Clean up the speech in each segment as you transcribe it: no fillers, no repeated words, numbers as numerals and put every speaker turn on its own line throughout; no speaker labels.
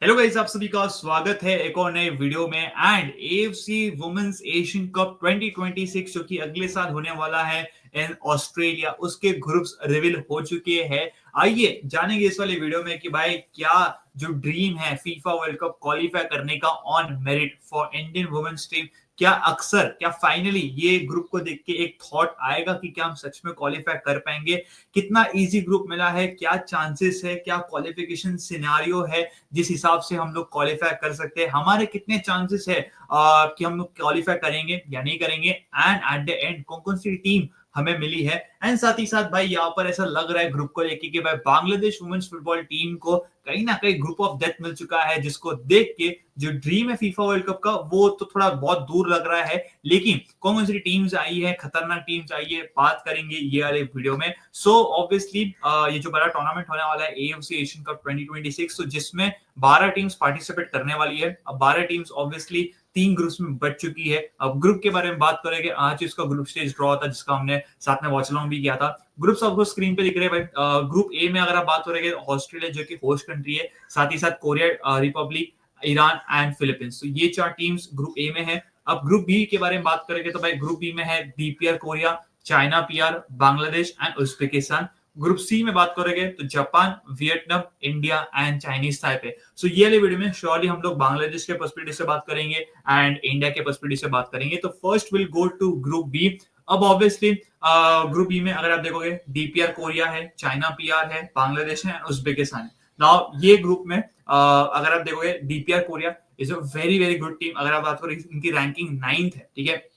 Hello guys, आप सभी का स्वागत है एक और नए वीडियो में। And AFC women's Asian Cup 2026 जो कि अगले साल होने वाला है इन ऑस्ट्रेलिया, उसके ग्रुप्स रिवील हो चुके हैं। आइए जानेंगे इस वाले वीडियो में कि भाई क्या जो ड्रीम है फीफा वर्ल्ड कप क्वालिफाई करने का on merit for Indian women's team, क्या फाइनली ये ग्रुप को देख के एक थॉट आएगा कि क्या हम सच में क्वालिफाई कर पाएंगे। कितना इजी ग्रुप मिला है, क्या चांसेस है, क्या क्वालिफिकेशन सिनेरियो है जिस हिसाब से हम लोग क्वालिफाई कर सकते हैं, हमारे कितने चांसेस है कि हम लोग क्वालिफाई करेंगे या नहीं करेंगे, एंड एट द एंड कौन कौन सी टीम हमें मिली है। एंड साथ ही साथ भाई यहाँ पर ऐसा लग रहा है ग्रुप को लेके कि भाई बांग्लादेश वुमेन्स फुटबॉल टीम को कहीं ना कहीं ग्रुप ऑफ डेथ मिल चुका है, जिसको देख के जो ड्रीम है फीफा वर्ल्ड कप का वो तो थोड़ा बहुत दूर लग रहा है। लेकिन कौन कौन सी टीम्स आई है, खतरनाक टीम्स आई है, बात करेंगे ये वाले वीडियो में। सो ऑब्वियसली ये जो बड़ा टूर्नामेंट होने वाला है एएफसी एशियन कप 2026, तो जिसमें 12 टीम्स पार्टिसिपेट करने वाली है। अब 12 टीम्स ऑब्वियसली 3 ग्रुप्स में बच चुकी है। अब ग्रुप के बारे में बात करेंगे, आज इसका ग्रुप स्टेज ड्रॉ था जिसका हमने साथ में वॉच अलॉन्ग भी किया था। ग्रुप्स आपको स्क्रीन पे दिख रहे हैं भाई। ग्रुप ए में अगर आप बात करेंगे ऑस्ट्रेलिया जो कि होस्ट कंट्री है, साथ ही साथ Korea Republic, Iran and Philippines, तो ये 4 टीम्स ग्रुप ए में है। अब ग्रुप बी के बारे में बात करेंगे तो भाई ग्रुप बी में है DPR Korea, China PR, Bangladesh and Uzbekistan. Group C में बात करेंगे तो Japan, Vietnam, India and Chinese Taipei. So ये वाले वीडियो में श्योरली हम लोग बांग्लादेश के पर्सपेक्टिव से बात करेंगे एंड इंडिया के पर्सपेक्टिव से बात करेंगे। तो first will go to group B. अब ऑब्वियसली ग्रुप बी में अगर आप देखोगे डीपीआर कोरिया है, चाइना पीआर है, बांग्लादेश है, उज्बेकिस्तान है। नाउ ये ग्रुप में अगर आप देखोगे DPR Korea is a very very good team. अगर आप बात करो इनकी रैंकिंग 9th है, ठीक है।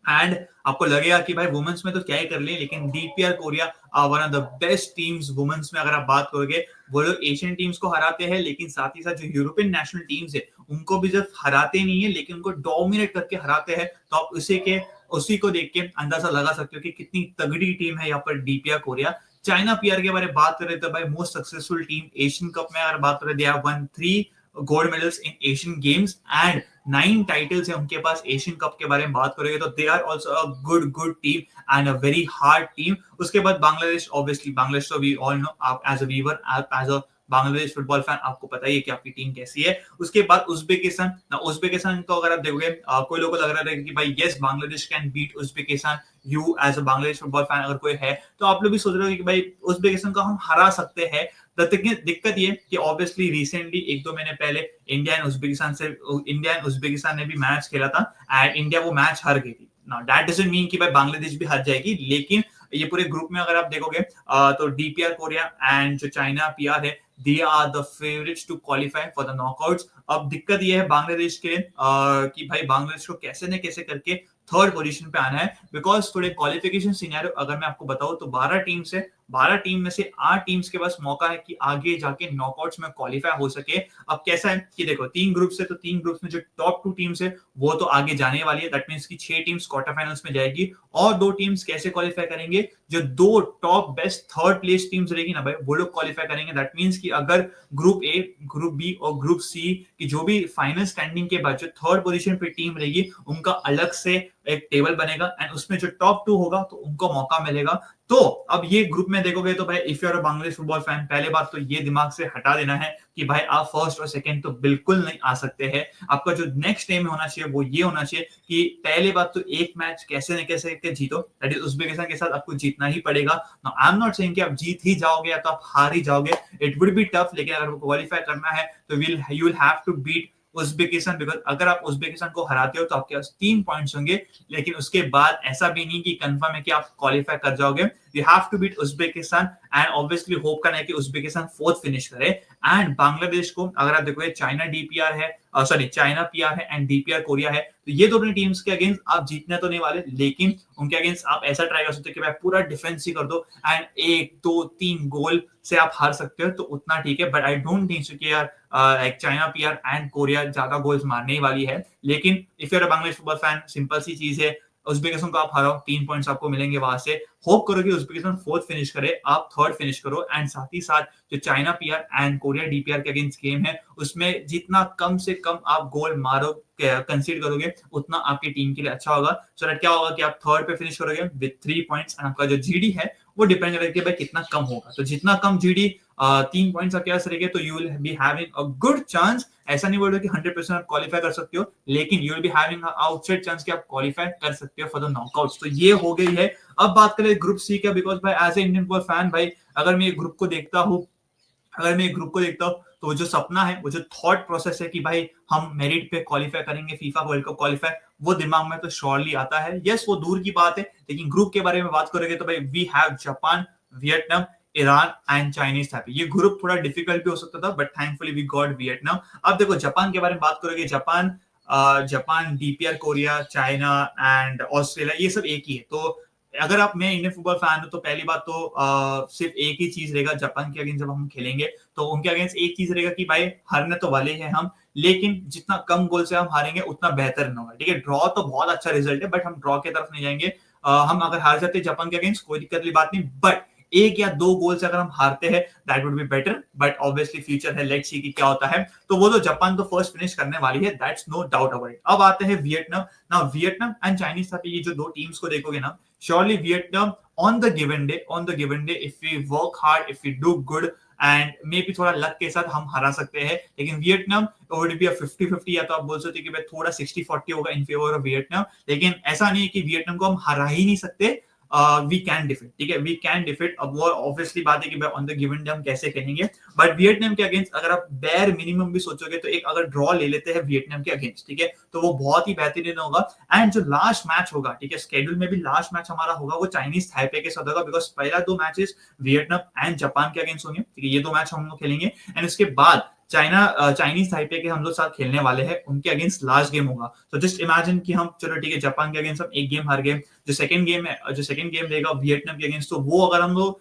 एंड आपको लगेगा कि भाई वुमेन्स में तो क्या ही कर ले, लेकिन DPR Korea one of the best teams women's में। अगर आप बात करोगे वो लोग एशियन टीम्स को हराते हैं, लेकिन साथ ही साथ जो यूरोपियन नेशनल टीम्स है उनको भी जब हराते नहीं है लेकिन उनको डोमिनेट करके हराते हैं। तो आप उसी को देख के अंदाजा लगा सकते हो कि कितनी तगड़ी टीम है यहाँ पर डीपीआर कोरिया। चाइना पीआर के बारे में बात करें तो भाई most successful team Asian cup में अगर बात करें, they have one 3 gold medals in Asian games and 9 titles है उनके पास। एशियन कप के बारे में बात करेंगे तो they are also a good team and a very hard team. उसके बाद बांग्लादेश, ऑब्वियसली बांग्लादेश तो वी ऑल नो, आप एज अ वीवर, आप as a Bangladesh football fan आपको पता ही है कि आपकी टीम कैसी है। उसके बाद उज्बेकिस्तान ना, उज्बेकिस्तान को अगर आप देखोगे कोई लोगों को लग रहा है कि भाई yes Bangladesh can beat Uzbekistan. You as a Bangladesh football fan अगर कोई है तो आप लोग भी सोच रहे हो कि भाई उज्बेकिस्तान को हम हरा सकते हैं। दिक्कत ये कि ऑब्वियसली रिसेंटली 1-2 महीने पहले इंडिया एंड उज्बेकिस्तान ने भी मैच खेला था एंड इंडिया वो मैच हार गई थी। नाउ दैट डजंट मीन कि भाई बांग्लादेश भी हार जाएगी, लेकिन ये पूरे ग्रुप में अगर आप देखोगे तो डीपीआर कोरिया एंड जो चाइना पीआर है, they are the favourites to qualify for the knockouts. अब दिक्कत ये है बांग्लादेश के कि भाई बांग्लादेश को कैसे न कैसे करके थर्ड पोजीशन पे आना है, बिकॉज थोड़े क्वालिफिकेशन सिनेरियो अगर मैं आपको बताऊं तो 12 टीम से 12 टीम में से 8 टीम्स के पास मौका है कि आगे जाके नॉकआउट्स में क्वालिफाई हो सके। अब कैसा है कि देखो 3 ग्रुप से, तो 3 ग्रुप्स में जो टॉप 2 टीम्स है वो तो आगे जाने वाली है। दैट मींस कि 6 टीम्स क्वार्टर फाइनल्स में जाएगी और 2 टीम्स कैसे क्वालिफाई करेंगे, जो 2 top best third place teams रहेगी ना भाई वो लोग क्वालिफाई करेंगे। दैट मींस कि अगर ग्रुप ए, ग्रुप बी और ग्रुप सी की जो भी फाइनल स्टैंडिंग के बाद जो थर्ड पोजीशन पे टीम रहेगी उनका अलग से एक टेबल बनेगा एंड उसमें जो टॉप 2 होगा तो उनको मौका मिलेगा। तो अब ये ग्रुप में देखोगे तो भाई if you are a Bangladesh football fan, पहले बात तो ये दिमाग से हटा देना है कि भाई आप फर्स्ट और सेकंड तो बिल्कुल नहीं आ सकते हैं। आपका जो नेक्स्ट टाइम होना चाहिए वो ये होना चाहिए कि पहले बात तो एक मैच कैसे न कैसे के जीतो, दैट इज उज्बेकिस्तान के साथ आपको जीतना ही पड़ेगा। Now I am not saying कि आप जीत ही जाओगे या तो आप हार ही जाओगे, इट वुड बी टफ, लेकिन अगर क्वालिफाई करना है तो you will have to beat Uzbekistan, because अगर आप उज्बेकिस्तान को हराते हो तो आपके पास 3 पॉइंट्स होंगे, लेकिन उसके बाद ऐसा भी नहीं कि कंफर्म है कि आप क्वालिफाई कर जाओगे। You have to beat Uzbekistan and obviously hope करना है कि उज्बेकिस्तान फोर्थ फिनिश करे। एंड बांग्लादेश को अगर आप देखोगे चाइना डीपीआर है, सॉरी चाइना पीआर है एंड डीपीआर कोरिया है, तो ये दोनों टीम्स के अगेंस्ट आप जीतने तो नहीं वाले, लेकिन उनके अगेंस्ट आप ऐसा ट्राई कर सकते हो कि भाई पूरा डिफेंस ही कर दो एंड 1-2-3 गोल से आप हार सकते हो तो उतना ठीक है। But I don't think so कि यार like China PR and Korea ज्यादा गोल्स मारने वाली है। लेकिन if you're a Bangladesh football fan, simple सी चीज है, उज्बेकिस्तान को आप हराओ, 3 पॉइंट्स आपको मिलेंगे वहां से। होप करो कि उज्बेकिस्तान फोर्थ फिनिश करे, आप थर्ड फिनिश करो एंड साथ ही साथ जो China PR and Korea DPR के अगेंस्ट गेम है उसमें जितना कम से कम आप गोल मारो कंसीड करोगे उतना आपकी टीम के लिए अच्छा होगा। सो दैट क्या होगा कि आप थर्ड पे फिनिश करोगे विद 3 पॉइंट्स एंड आपका जो जीडी है वो डिपेंड करेगा कि भाई कितना कम होगा। तो जितना कम जीडी 3 पॉइंट्स आपके पास रहेंगे तो you will be having a good chance. ऐसा नहीं बोल रहा कि 100% आप क्वालिफाई कर सकते हो, लेकिन you will be having outside chance कि आप क्वालिफाई कर सकते हो फॉर द नॉकआउट्स। तो ये हो गई है। अब बात करें ग्रुप सी का, बिकॉज भाई as a Indian football fan भाई, अगर मैं ग्रुप को देखता हूँ, अगर मैं एक ग्रुप को देखता हूँ, तो वो जो सपना है, वो जो थॉट प्रोसेस है कि भाई हम मेरिट पे क्वालिफाई करेंगे फीफा वर्ल्ड कप क्वालिफाई, वो दिमाग में तो श्योरली आता है। यस, वो दूर की बात है, लेकिन ग्रुप के बारे में बात करेंगे तो भाई we have Japan, Vietnam, Iran and Chinese Taipei. ये ग्रुप थोड़ा डिफिकल्ट भी हो सकता था, but thankfully we got Vietnam. अब देखो जापान के बारे में बात करोगे, Japan, DPR Korea, China and Australia, ये सब एक ही है। तो अगर आप, मैं इंडियन फुटबॉल फैन हूं, तो पहली बात तो सिर्फ एक ही चीज रहेगा जापान के अगेंस्ट जब हम खेलेंगे, तो उनके अगेंस्ट एक चीज रहेगा कि भाई हारने तो वाले हैं हम, लेकिन जितना कम गोल से हम हारेंगे उतना बेहतर नहीं होगा। ठीक है, ड्रॉ तो बहुत अच्छा रिजल्ट है, बट हम ड्रॉ की तरफ नहीं जाएंगे। हम अगर हार जाते जापान के अगेंस्ट कोई दिक्कत वाली बात नहीं, बट एक या दो गोल से अगर हम हारते हैं that would be better, but obviously future है, लेट्स सी कि क्या होता है। तो वो तो जापान तो फर्स्ट फिनिश करने वाली है, that's no doubt about it. अब आते हैं वियतनाम। ना वियतनाम एंड चाइनीज साथ ये जो दो टीम्स को देखोगे ना, surely Vietnam on the given day, if we work hard, if we do good and maybe थोड़ा लक के साथ हम हरा सकते हैं, लेकिन वियतनाम would be a 50-50, या तो आप बोल सकते हैं कि भाई थोड़ा 60-40 होगा इन फेवर ऑफ वियतनाम, लेकिन ऐसा नहीं है कि वियतनाम को हम हरा ही नहीं सकते। वी कैन डिफीट, ठीक है, वी कैन डिफीट। अब वो ऑब्वियसली बात है कि भाई ऑन द गिवन डे हम कैसे कहेंगे, बट वियतनाम के अगेंस्ट अगर आप बेयर मिनिमम भी सोचोगे तो एक अगर ड्रॉ ले लेते हैं वियतनाम के अगेंस्ट, ठीक है, तो वो बहुत ही बेहतरीन होगा। एंड जो लास्ट मैच होगा, ठीक है, स्केड्यूल में भी लास्ट मैच हमारा होगा वो चाइनीज ताइपे के साथ होगा, बिकॉज पहला दो मैचेस वियतनाम एंड जापान के अगेंस्ट होंगे, ठीक है, ये दो मैच हम लोग खेलेंगे। एंड उसके बाद चाइनीज ताइपे के हम लोग साथ खेलने वाले हैं, उनके अगेंस्ट लास्ट गेम होगा। तो जस्ट इमेजिन कि हम, चलो ठीक है, जापान के अगेंस्ट हम एक गेम हार गए, जो सेकंड गेम रहेगा वियतनाम के अगेंस्ट, तो वो अगर हम लोग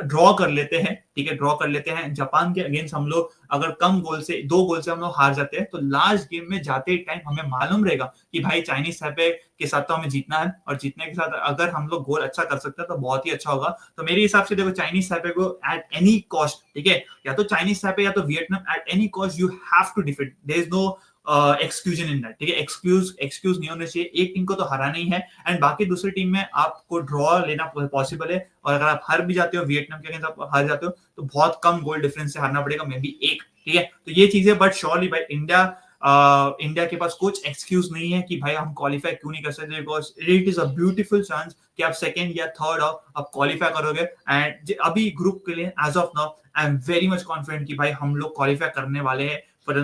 ड्रॉ कर लेते हैं, ठीक है, ड्रॉ कर लेते हैं जापान के अगेंस्ट, हम लोग अगर कम गोल से, 2 गोल से हम लोग हार जाते हैं, तो लास्ट गेम में जाते टाइम हमें मालूम रहेगा कि भाई चाइनीज ताइपे के साथ तो हमें जीतना है, और जीतने के साथ अगर हम लोग गोल अच्छा कर सकते हैं तो बहुत ही अच्छा होगा। तो मेरे हिसाब से देखो, चाइनीज ताइपे को एट एनी कॉस्ट, ठीक है, या तो चाइनीज ताइपे या तो Vietnam, at any cost you have to defeat, there is no exclusion in that, ठीक है, एक्सक्यूज नहीं होने चाहिए। एक टीम को तो हराना ही है, एंड बाकी दूसरी टीम में आपको ड्रॉ लेना पॉसिबल है, और अगर आप हार भी जाते हो वियतनाम के अगेंस्ट, आप हार जाते हो तो बहुत कम गोल डिफरेंस से हारना पड़ेगा, मे बी एक, ठीक है। तो ये चीजें, बट श्योरली भाई इंडिया के पास कुछ एक्सक्यूज नहीं है कि भाई हम क्वालिफाई क्यों नहीं कर सकते, because it is a beautiful chance कि आप सेकंड या थर्ड आप क्वालिफाई करोगे। एंड अभी ग्रुप के लिए as of now I am very much confident कि भाई हम लोग क्वालिफाई करने वाले हैं फॉर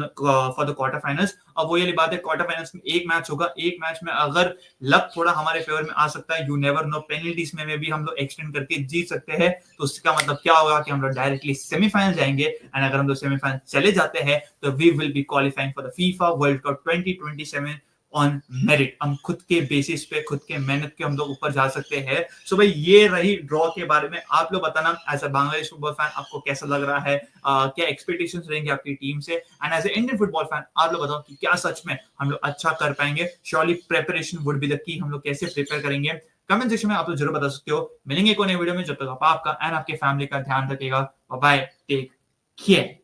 द क्वार्टर फाइनल्स। अब वो ये बात है, क्वार्टर फाइनल्स में एक मैच होगा, एक मैच में अगर लक थोड़ा हमारे फेवर में आ सकता है, यू नेवर नो, पेनल्टीज में भी हम लोग एक्सटेंड करके जीत सकते हैं, तो उसका मतलब क्या होगा कि हम लोग डायरेक्टली सेमीफाइनल जाएंगे, एंड अगर हम लोग सेमीफाइनल चले जाते हैं तो we will be qualifying for the FIFA World Cup 2027 on merit. हम खुद के बेसिस पे, खुद के मेहनत के हम लोग ऊपर जा सकते हैं। सो भाई ये रही ड्रॉ के बारे में। आप लोग बताना as a Bangladesh football fan आपको कैसा लग रहा है, क्या एक्सपेक्टेशंस रहेंगे आपकी टीम से, and as a Indian football fan आप लोग बताओ कि क्या सच में हम लोग अच्छा कर पाएंगे। Surely preparation would be the key, हम लोग कैसे प्रिपेयर करेंगे, कमेंट सेक्शन में आप लोग जरूर बता सकते हो। मिलेंगे एक और नए वीडियो में, जब तक आप आपका एंड आपके फैमिली का ध्यान रखिएगा। Bye, take care.